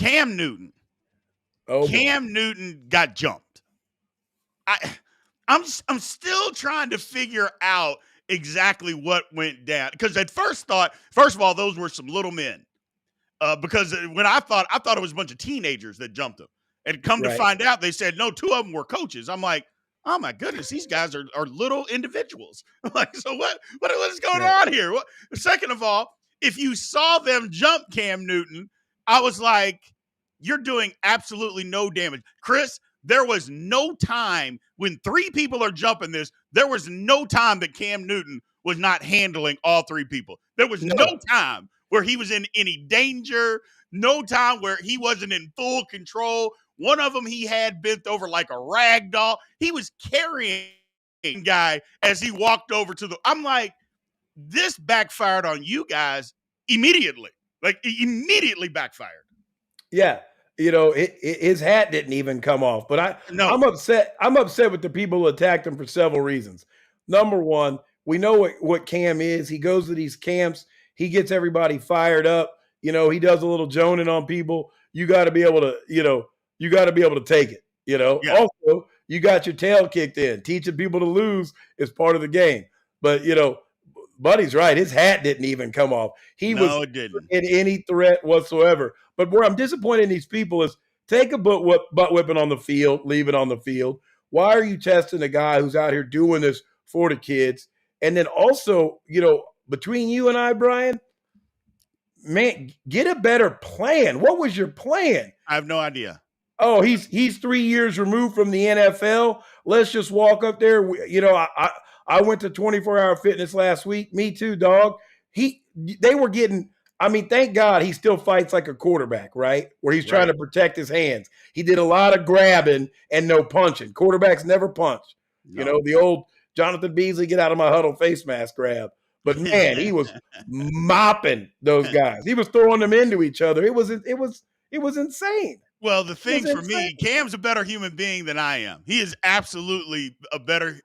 Cam Newton. Oh, Cam Newton got jumped. I'm still trying to figure out exactly what went down, because at first of all, those were some little men. Because when I thought it was a bunch of teenagers that jumped him, and come to right. find out, they said no, two of them were coaches. I'm like, oh my goodness, these guys are little individuals. I'm like, so what is going Right. on here? Second of all, if you saw them jump Cam Newton, I was like, you're doing absolutely no damage, Chris. There was no time when three people are jumping this. There was no time that Cam Newton was not handling all three people. There was no time where he was in any danger, no time where he wasn't in full control. One of them he had bent over like a rag doll. He was carrying guy as he walked over to the. I'm like, this backfired on you guys immediately. Like, immediately backfired. Yeah. His hat didn't even come off. But I'm upset. I'm upset with the people who attacked him for several reasons. Number one, we know what Cam is. He goes to these camps. He gets everybody fired up. He does a little joning on people. You got to be able to, you got to be able to take it. Yeah. Also, you got your tail kicked in. Teaching people to lose is part of the game. But, Buddy's right. His hat didn't even come off. It didn't. In any threat whatsoever. But where I'm disappointed in these people is take a butt whipping on the field, leave it on the field. Why are you testing a guy who's out here doing this for the kids? And then also, between you and I, Brian, man, get a better plan. What was your plan? I have no idea. Oh, he's 3 years removed from the NFL. Let's just walk up there. I went to 24-hour fitness last week. Me too, dog. They were getting, thank God he still fights like a quarterback, right? Where he's trying to protect his hands. He did a lot of grabbing and no punching. Quarterbacks never punch. No. The old Jonathan Beasley, get out of my huddle face mask grab. But man, he was mopping those guys. He was throwing them into each other. It was insane. Well, the thing for me, Cam's a better human being than I am. He is absolutely a better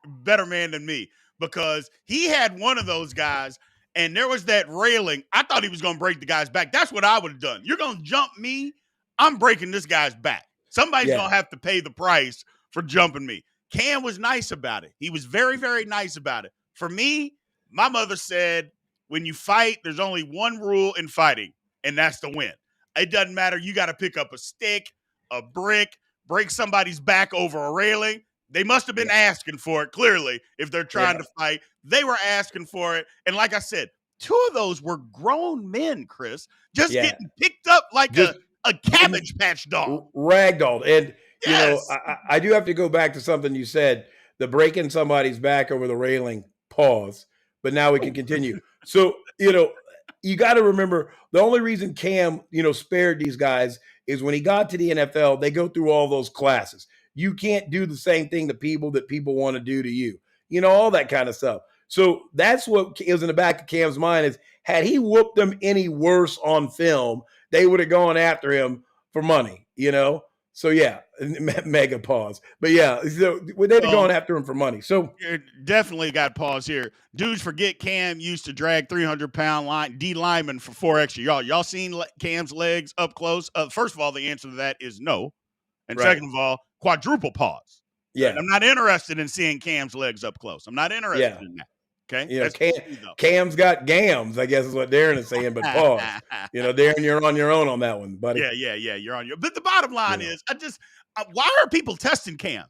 man than me, because he had one of those guys and there was that railing. I thought he was going to break the guy's back. That's what I would have done. You're going to jump me, I'm breaking this guy's back. Somebody's going to have to pay the price for jumping me. Cam was nice about it. He was very, very nice about it. For me, my mother said, when you fight, there's only one rule in fighting, and that's to win. It doesn't matter. You got to pick up a stick, a brick, break somebody's back over a railing. They must have been asking for it, clearly, if they're trying to fight. They were asking for it. And like I said, two of those were grown men, Chris, just getting picked up like a Cabbage Patch dog. Ragdolled. And, I do have to go back to something you said, the breaking somebody's back over the railing, pause. But now we can continue. So, you got to remember, the only reason Cam, spared these guys is when he got to the NFL, they go through all those classes. You can't do the same thing to people that people want to do to you, all that kind of stuff. So that's what is in the back of Cam's mind is, had he whooped them any worse on film, they would have gone after him for money, So, yeah, mega pause. But, yeah, so they'd have gone after him for money. So definitely got pause here. Dudes forget Cam used to drag 300-pound D lineman for 4 extra. Y'all seen Cam's legs up close? First of all, the answer to that is no. And second of all, quadruple pause. Yeah. I'm not interested in seeing Cam's legs up close. I'm not interested in that. Okay. Cam's got gams, I guess is what Darren is saying, but pause. Darren, you're on your own on that one, buddy. Yeah. You're on your. But the bottom line is, why are people testing Cam?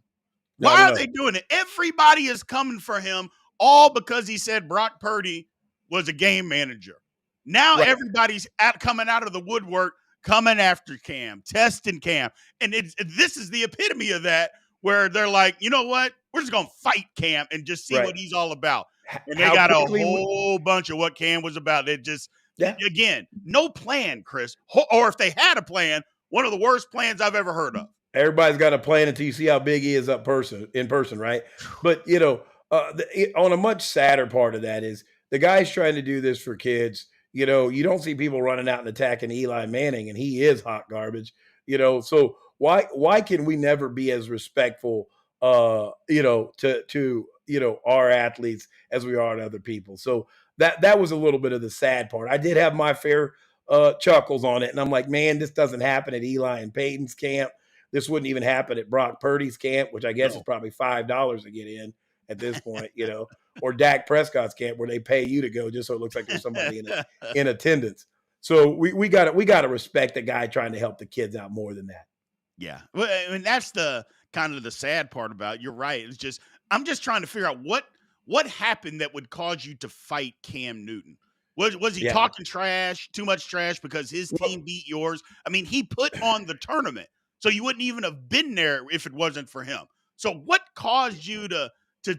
Why are they doing it? Everybody is coming for him, all because he said Brock Purdy was a game manager. Now everybody's coming out of the woodwork, coming after Cam, testing Cam, and this is the epitome of that, where they're like, you know what? We're just gonna fight Cam and just see what he's all about. And they got a whole bunch of what Cam was about. They just, again, no plan, Chris. Or if they had a plan, one of the worst plans I've ever heard of. Everybody's got a plan until you see how big he is in person, right? But, on a much sadder part of that is the guy's trying to do this for kids. You don't see people running out and attacking Eli Manning, and he is hot garbage. So why can we never be as respectful, to our athletes as we are to other people? So that was a little bit of the sad part. I did have my fair chuckles on it. And I'm like, man, this doesn't happen at Eli and Peyton's camp. This wouldn't even happen at Brock Purdy's camp, which I guess is probably $5 to get in at this point, or Dak Prescott's camp where they pay you to go just so it looks like there's somebody in attendance. So we got to respect the guy trying to help the kids out more than that. Yeah. Well, I mean, that's the kind of the sad part about it. You're right. It's just, I'm just trying to figure out what happened that would cause you to fight Cam Newton. Was he talking trash, too much trash because his team beat yours? I mean, he put on the tournament, so you wouldn't even have been there if it wasn't for him. So what caused you to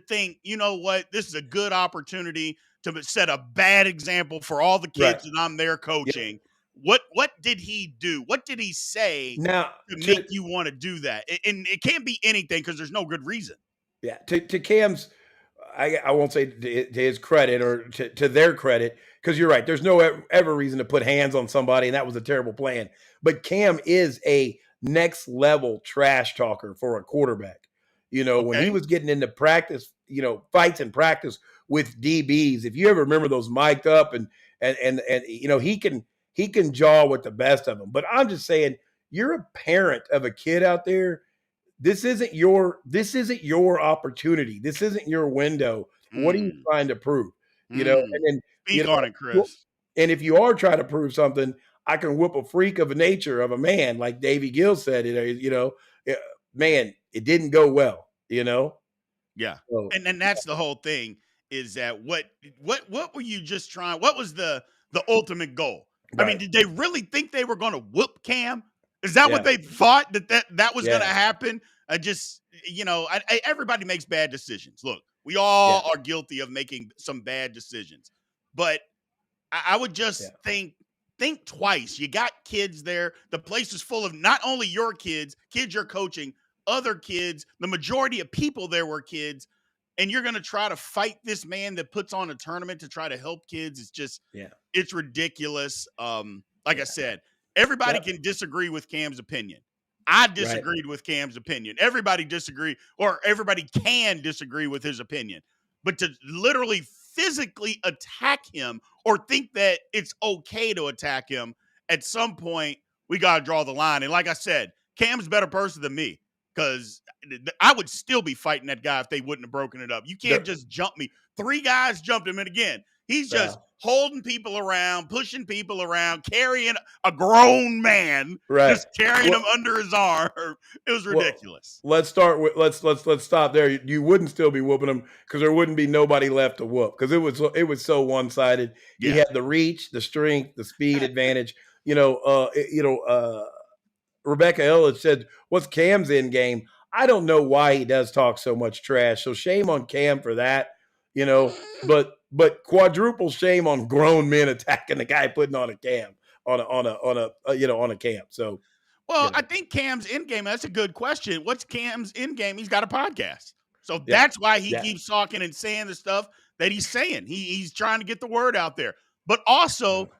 think, you know what, this is a good opportunity to set a bad example for all the kids that I'm there coaching? Yep. What did he do? What did he say to make you want to do that? And it can't be anything because there's no good reason. Yeah, to Cam's, I won't say to his credit or to their credit, because you're right. There's no ever reason to put hands on somebody, and that was a terrible plan. But Cam is a next level trash talker for a quarterback. When he was getting into practice, fights in practice with DBs, if you ever remember those mic'd up and he can jaw with the best of them. But I'm just saying, you're a parent of a kid out there. This isn't your opportunity. This isn't your window. What are you trying to prove? And then speak on it, Chris. And if you are trying to prove something, I can whoop a freak of a nature of a man, like Davey Gill said. Man, it didn't go well. Yeah, so, and that's the whole thing. Is that what were you just trying? What was the ultimate goal? Right. I mean, did they really think they were going to whoop Cam? Is that what they thought that was going to happen? Everybody makes bad decisions. Look, we all are guilty of making some bad decisions, but I would just think twice. You got kids there. The place is full of not only your kids you're coaching, other kids. The majority of people there were kids, and you're going to try to fight this man that puts on a tournament to try to help kids. It's just, it's ridiculous. Like I said, everybody can disagree with Cam's opinion. I disagreed with Cam's opinion. Everybody can disagree with his opinion. But to literally physically attack him or think that it's okay to attack him, at some point, we got to draw the line. And like I said, Cam's a better person than me, because I would still be fighting that guy if they wouldn't have broken it up. You can't just jump me. 3 guys jumped him. And again, he's just holding people around, pushing people around, carrying a grown man, just carrying him under his arm. It was ridiculous. Let's start with let's stop there. You wouldn't still be whooping him because there wouldn't be nobody left to whoop, because it was so one-sided. He had the reach, the strength, the speed advantage. Rebecca Ellis said, "What's Cam's end game?" I don't know why he does talk so much trash. So shame on Cam for that, but quadruple shame on grown men attacking the guy putting on a cam on a camp. So, I think Cam's end game, that's a good question. What's Cam's end game? He's got a podcast. So that's why he keeps talking and saying the stuff that he's saying. He's trying to get the word out there. But also,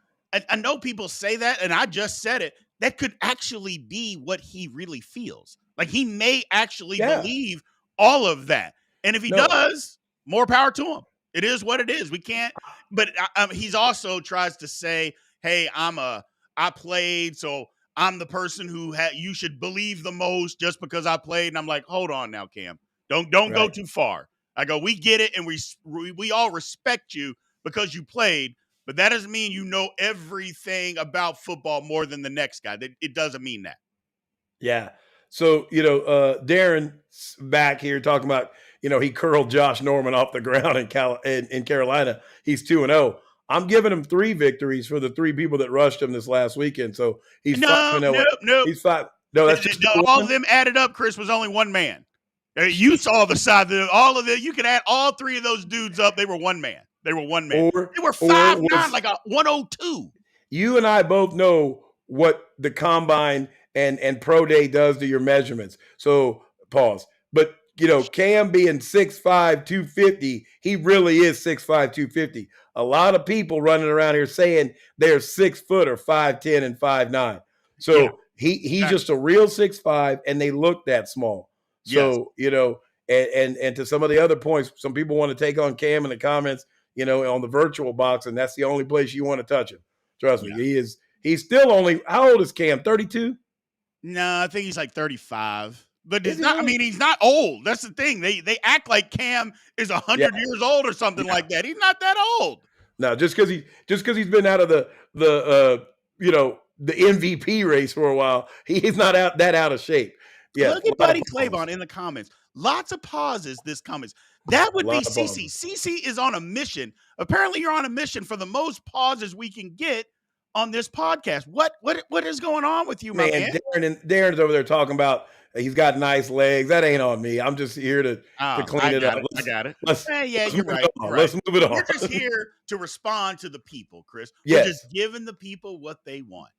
I know people say that, and I just said it, that could actually be what he really feels. Like, he may actually believe all of that. And if he does, more power to him. It is what it is. We can't, but he's also tries to say, hey, I played, so I'm the person who you should believe the most just because I played. And I'm like, hold on now, Cam. Don't go too far. I go, we get it, and we all respect you because you played, but that doesn't mean you know everything about football more than the next guy. It doesn't mean that. Yeah. So, Darren's back here talking about, he curled Josh Norman off the ground in Carolina. He's 2-0. I'm giving him 3 victories for the 3 people that rushed him this last weekend. So he's no. He's 5. No, that's just all of them added up. Chris was only one man. You saw the side of all of them. You could add all 3 of those dudes up. They were one man. They were 5'9", like a 102. You and I both know what the combine and pro day does to your measurements. So pause. But Cam being 6'5", 250, he really is 6'5", 250. A lot of people running around here saying they're 6 foot or 5'10" and 5'9". So he's just a real 6'5", and they look that small. So, and to some of the other points, some people want to take on Cam in the comments, on the virtual box, and that's the only place you want to touch him. Trust me, He's still only, how old is Cam? 32? No, I think he's like 35. But Is he's he not. I really? mean, he's not old. That's the thing. They act like Cam is Yeah. 100 years old or something like that. He's not that old. No, just because he's been out of the the MVP race for a while, he's not out of shape. Yeah, Look a at lot of Buddy pauses. Claybon in the comments. Lots of pauses. This comments. That would A be lot of CC. pauses. CC is on a mission. Apparently, you're on a mission for the most pauses we can get on this podcast. What is going on with you, my man? Darren's over there talking about he's got nice legs. That ain't on me. I'm just here to clean it up. I got it. Let's Yeah, move you're right. it on. You're right. Let's move it on. We're just here to respond to the people, Chris. We're Yes. just giving the people what they want.